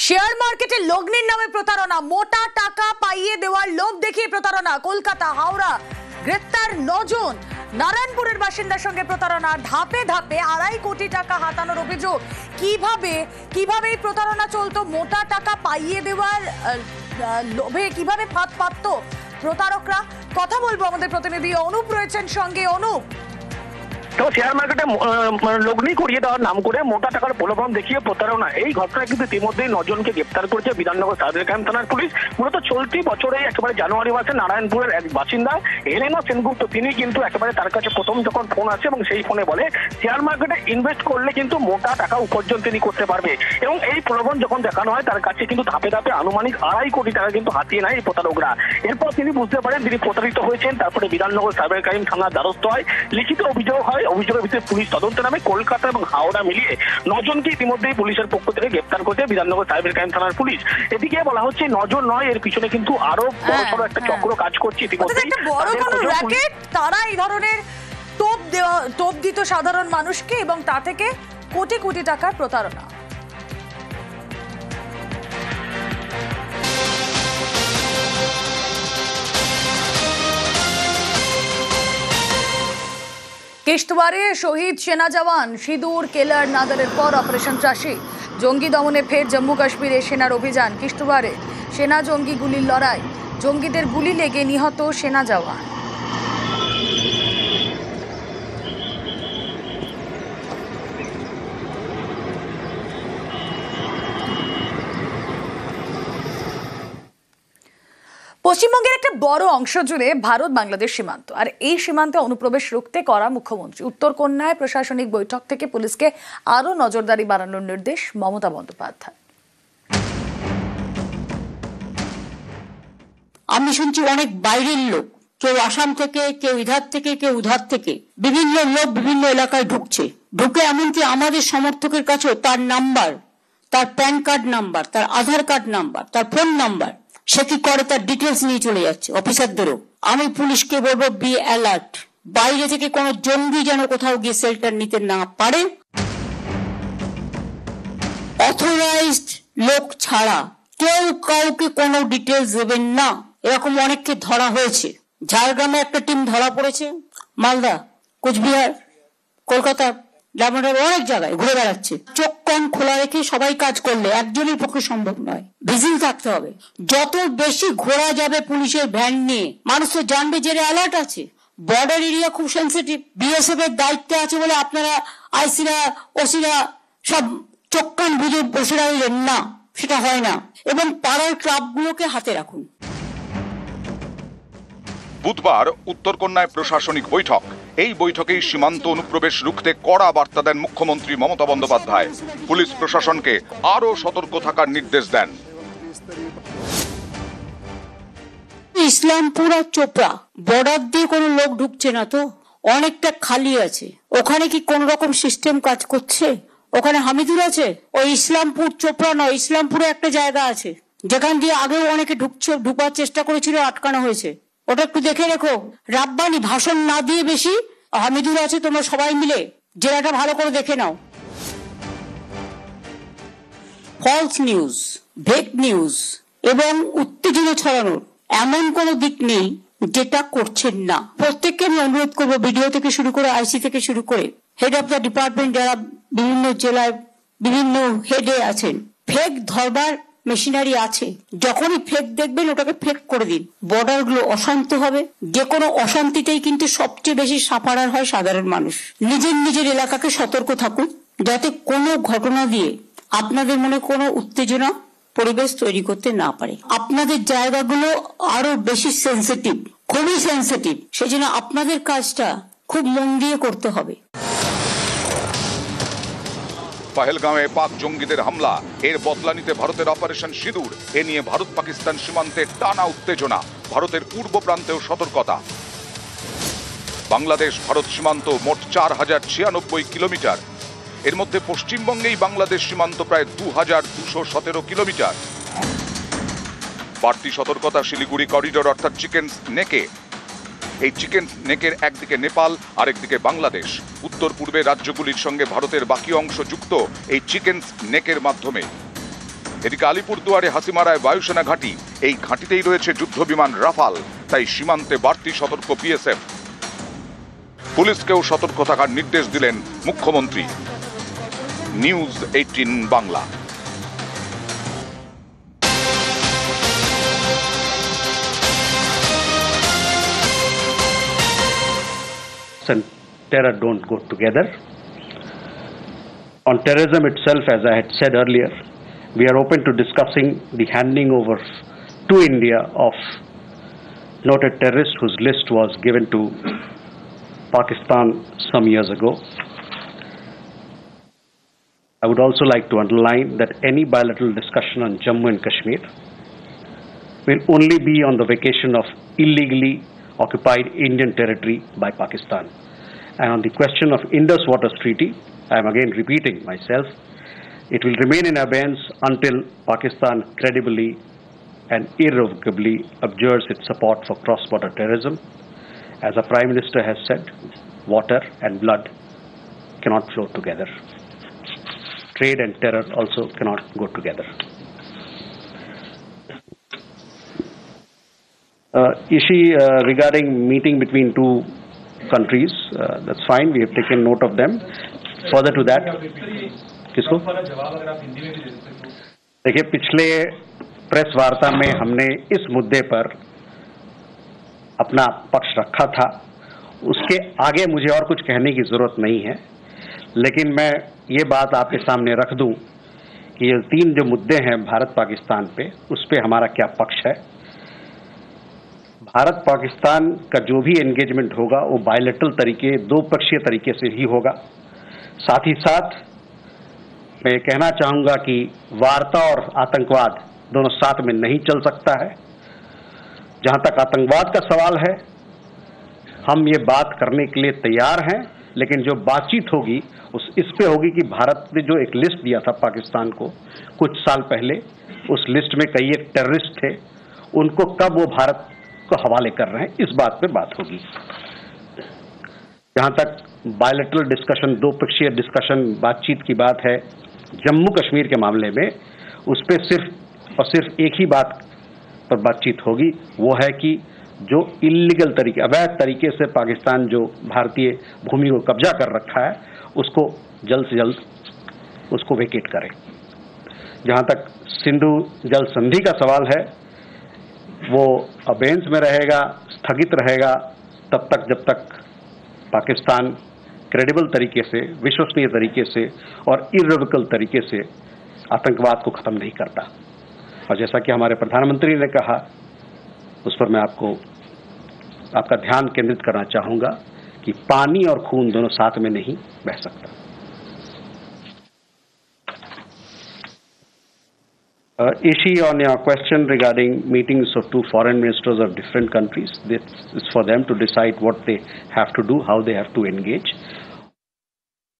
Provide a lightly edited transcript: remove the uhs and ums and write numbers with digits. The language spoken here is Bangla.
শেয়ার মার্কেটে লগ্নির নামে প্রতারণা, মোটা টাকা পাইয়ে দেওয়ার লোভ দেখিয়ে প্রতারণা। কলকাতা, হাওড়া গ্রেপ্তার 9 জন। নারায়ণপুরের বাসিন্দার সঙ্গে প্রতারণা, ধাপে ধাপে 2.5 কোটি টাকা হাতানোর অভিযোগ। কিভাবে এই প্রতারণা চলতো? মোটা টাকা পাইয়ে দেওয়ার লোভে কিভাবে ফাঁদ পাততো প্রতারকরা? কথা বলবো, আমাদের প্রতিনিধি অনুপ রয়েছেন সঙ্গে। অনুপ, তো শেয়ার মার্কেটে লগ্নি করিয়ে দেওয়ার নাম করে মোটা টাকার প্রলোভন দেখিয়ে প্রতারণা, এই ঘটনায় কিন্তু ইতিমধ্যেই 9 জনকে গ্রেপ্তার করেছে বিধাননগর সাইবার ক্রাইম থানার পুলিশ। মূলত চলতি বছরে একেবারে জানুয়ারি মাসে নারায়ণপুরের এক বাসিন্দা হেলেনা সেনগুপ্ত, তিনি কিন্তু একেবারে তার কাছে প্রথম যখন ফোন আসে এবং সেই ফোনে বলে শেয়ার মার্কেটে ইনভেস্ট করলে কিন্তু মোটা টাকা উপার্জন তিনি করতে পারবে, এবং এই প্রলোভন যখন দেখানো হয় তার কাছে কিন্তু ধাপে ধাপে আনুমানিক 2.5 কোটি টাকা কিন্তু হাতিয়ে নেয় এই প্রতারকরা। এরপর তিনি বুঝতে পারেন তিনি প্রতারিত হয়েছেন। তারপরে বিধাননগর সাইবার ক্রাইম থানার দ্বারস্থ হয়, লিখিত অভিযোগ হয়। অভিযোগের ভিত্তিতে পুলিশ তদন্ত নামে কলকাতা এবং হাওড়া মিলিয়ে 9 জনকে ইতিমধ্যেই পুলিশের পক্ষ থেকে গ্রেপ্তার করেছে বিধাননগর সাইবার ক্রাইম থানার পুলিশ। এদিকে বলা হচ্ছে 9 জন নয়, এর পিছনে কিন্তু আরো বড়সড় একটা চক্র কাজ করছে ইতিমধ্যেই। তারা এই ধরনের টোপ দিত সাধারণ মানুষকে এবং তা থেকে কোটি কোটি টাকার প্রতারণা। কিশতওয়ারে শহীদ সেনা জওয়ান সিঁদুর কেলার নাদারের পর অপারেশন চাষি। জঙ্গি দমনে ফের জম্মু কাশ্মীরে সেনার অভিযান। কিশতওয়ারে সেনা জঙ্গি গুলির লড়াই, জঙ্গিদের গুলি লেগে নিহত সেনা জওয়ান। পশ্চিমবঙ্গের একটা বড় অংশ জুড়ে ভারত বাংলাদেশ সীমান্ত, আর এই সীমান্তে অনুপ্রবেশ রুখতে করা মুখ্যমন্ত্রী। উত্তরকন্যায় প্রশাসনিক বৈঠক থেকে পুলিশকে আরো নজরদারি বাড়ানোর নির্দেশ মমতা বন্দ্যোপাধ্যায়। আমি শুনছি অনেক বাইরের লোক, কেউ আসাম থেকে, কেউ ইধার থেকে, কেউ উধার থেকে, বিভিন্ন লোক বিভিন্ন এলাকায় ঢুকে এমনকি আমাদের সমর্থকের কাছেও তার নাম্বার, তার প্যান কার্ড নাম্বার, তার আধার কার্ড নাম্বার, তার ফোন নাম্বার, সে কি করে তার ডিটেলস নিয়ে চলে যাচ্ছে অফিসারদেরও। আমি পুলিশকে বলবো, বি অ্যালার্ট। বাইরে থেকে কোনো জঙ্গি যেন কোথাও গিয়ে শেল্টার নিতে না পারে। অথরাইজড লোক ছাড়া কেউ কাউকে কোনো ডিটেলস দেবেন না। এরকম অনেককে ধরা হয়েছে। ঝাড়গ্রামে একটা টিম ধরা পড়েছে, মালদা, কোচবিহার, কলকাতা, ডায়মন্ডের অনেক জায়গায় ঘুরে বেড়াচ্ছে। চোখ কান খোলা রেখে সবাই কাজ করলে একজনের পক্ষে সম্ভব নয়, ভিজিল থাকতে হবে। যত বেশি ঘোরা যাবে পুলিশের ভ্যান নিয়ে, মানুষ তো জানবে যে অ্যালার্ট আছে। বর্ডার এরিয়া খুব সেন্সিটিভ, বিএসএফ এর দায়িত্বে আছে বলে আপনারা আইসিরা, ওসিরা সব চোখ কান বুঝে বসে রইলেন না, সেটা হয় না। এবং পাড়ার ক্লাবগুলোকে হাতে রাখুন। বুধবার উত্তরকন্যায় প্রশাসনিক বৈঠক। এই বৈঠকেই সীমান্ত অনুপ্রবেশ রুখতে কড়া বার্তা দেন মুখ্যমন্ত্রী মমতা বন্দ্যোপাধ্যায়। পুলিশ প্রশাসনকে আরো সতর্ক থাকার নির্দেশ দেন। ইসলামপুর আর চোপড়া বর্ডার দিয়ে কোনো লোক ঢুকছে না তো, অনেকটা খালি আছে। ওখানে কি কোন রকম সিস্টেম কাজ করছে? ওখানে হামিদুর আছে? ওই ইসলামপুর চোপড়া নয়, ইসলামপুরে একটা জায়গা আছে যেখান দিয়ে আগেও অনেকে ঢুকবার চেষ্টা করেছিল, আটকানো হয়েছে। ওটা একটু দেখে রেখো। রাব্বানি ভাষণ না দিয়ে বেশি হামিদুর আছে, তোমরা সবাই মিলে জেলাটা ভালো করে দেখে নাও। ফলস নিউজ, ফেক নিউজ এবং উত্তেজনা ছড়ানোর এমন কোন দিক নেই যেটা করছেন না। প্রত্যেককে আমি অনুরোধ করবো, ভিডিও থেকে শুরু করে, আইসি থেকে শুরু করে হেড অফ দ্য ডিপার্টমেন্ট যারা বিভিন্ন জেলায় বিভিন্ন হেডে আছেন, ফেক ধরবার মেশিনারি আছে। যখনই ফেক দেখবেন ওটাকে ফেক করে দিন। বর্ডার গুলো অশান্ত হবে। যে কোনো অশান্তিতেই কিন্তু সবচেয়ে বেশি সাফারার হয় সাধারণ মানুষ। নিজের এলাকাকে সতর্ক থাকুন, যাতে কোনো ঘটনা দিয়ে আপনাদের মনে কোনো উত্তেজনা পরিবেশ তৈরি করতে না পারে। আপনাদের জায়গাগুলো আরো বেশি সেন্সিটিভ, খুবই সেন্সিটিভ। সেজন্য আপনাদের কাজটা খুব মন দিয়ে করতে হবে। পহেলগাঁওয়ে পাক জঙ্গিদের হামলা, এর বদলা নিতে ভারতের অপারেশন সিঁদুর। এ নিয়ে ভারত পাকিস্তান সীমান্তে টানা উত্তেজনা, ভারতের পূর্ব প্রান্তেও সতর্কতা। বাংলাদেশ ভারত সীমান্ত মোট 4096 কিলোমিটার। এর মধ্যে পশ্চিমবঙ্গেই বাংলাদেশ সীমান্ত প্রায় 2217 কিলোমিটার। বাড়তি সতর্কতা শিলিগুড়ি করিডোর অর্থাৎ চিকেন নেকে। এই চিকেন নেকের একদিকে নেপাল, আরেকদিকে বাংলাদেশ। উত্তর পূর্বে রাজ্যগুলির সঙ্গে ভারতের বাকি অংশ যুক্ত এই চিকেন নেকের মাধ্যমে। এদিকে আলিপুরদুয়ারে হাসিমারায় বায়ুসেনা ঘাঁটি, এই ঘাঁটিতেই রয়েছে যুদ্ধ বিমান রাফাল, তাই সীমান্তে বাড়তি সতর্ক বিএসএফ। পুলিশকেও সতর্ক থাকার নির্দেশ দিলেন মুখ্যমন্ত্রী। News 18 Bangla. And terror don't go together. On terrorism itself, as I had said earlier, we are open to discussing the handing over to India of noted terrorists whose list was given to Pakistan some years ago. I would also like to underline that any bilateral discussion on Jammu and Kashmir will only be on the vacation of illegally occupied Indian territory by Pakistan. And on the question of Indus Waters Treaty, I am again repeating myself, it will remain in abeyance until Pakistan credibly and irrevocably abjures its support for cross-border terrorism. As the Prime Minister has said, water and blood cannot flow together. Trade and terror also cannot go together. Regarding meeting between two countries, that's fine. We have taken note of them. Further to that, किसको? देखिए, पिछले प्रेस वार्ता में हमने इस मुद्दे पर अपना पक्ष रखा था। उसके आगे मुझे और कुछ कहने की जरूरत नहीं है, लेकिन मैं ये बात आपके सामने रख दूं कि ये 3 जो मुद्दे हैं भारत पाकिस्तान पे, उस पे हमारा क्या पक्ष है। भारत पाकिस्तान का जो भी एंगेजमेंट होगा वो बायलैटरल तरीके, 2 पक्षीय तरीके से ही होगा। साथ ही साथ मैं कहना चाहूंगा कि वार्ता और आतंकवाद दोनों साथ में नहीं चल सकता है। जहां तक आतंकवाद का सवाल है, हम ये बात करने के लिए तैयार हैं, लेकिन जो बातचीत होगी इस पे होगी कि भारत ने जो एक लिस्ट दिया था पाकिस्तान को कुछ साल पहले, उस लिस्ट में कई एक टेररिस्ट थे, उनको कब वो भारत को हवाले कर रहे हैं, इस बात पे बात होगी। जहां तक बायलैटरल डिस्कशन, 2 पक्षीय डिस्कशन, बातचीत की बात है जम्मू कश्मीर के मामले में, उस पर सिर्फ और सिर्फ एक ही बात पर बातचीत होगी, वो है कि जो इल्लीगल तरीके, अवैध तरीके से पाकिस्तान जो भारतीय भूमि को कब्जा कर रखा है, उसको जल्द से जल्द उसको वेकेट करें। जहां तक सिंधु जल संधि का सवाल है, वो अबेंस में रहेगा, स्थगित रहेगा तब तक जब तक पाकिस्तान क्रेडिबल तरीके से, विश्वसनीय तरीके से और इर्रेवोकेबल तरीके से आतंकवाद को खत्म नहीं करता। और जैसा कि हमारे प्रधानमंत्री ने कहा, उस पर मैं आपका ध्यान केंद्रित करना चाहूंगा कि पानी और खून दोनों साथ में नहीं बह सकता। Ishi, on your question regarding meetings of 2 foreign ministers of different countries, this is for them to decide what they have to do, how they have to engage.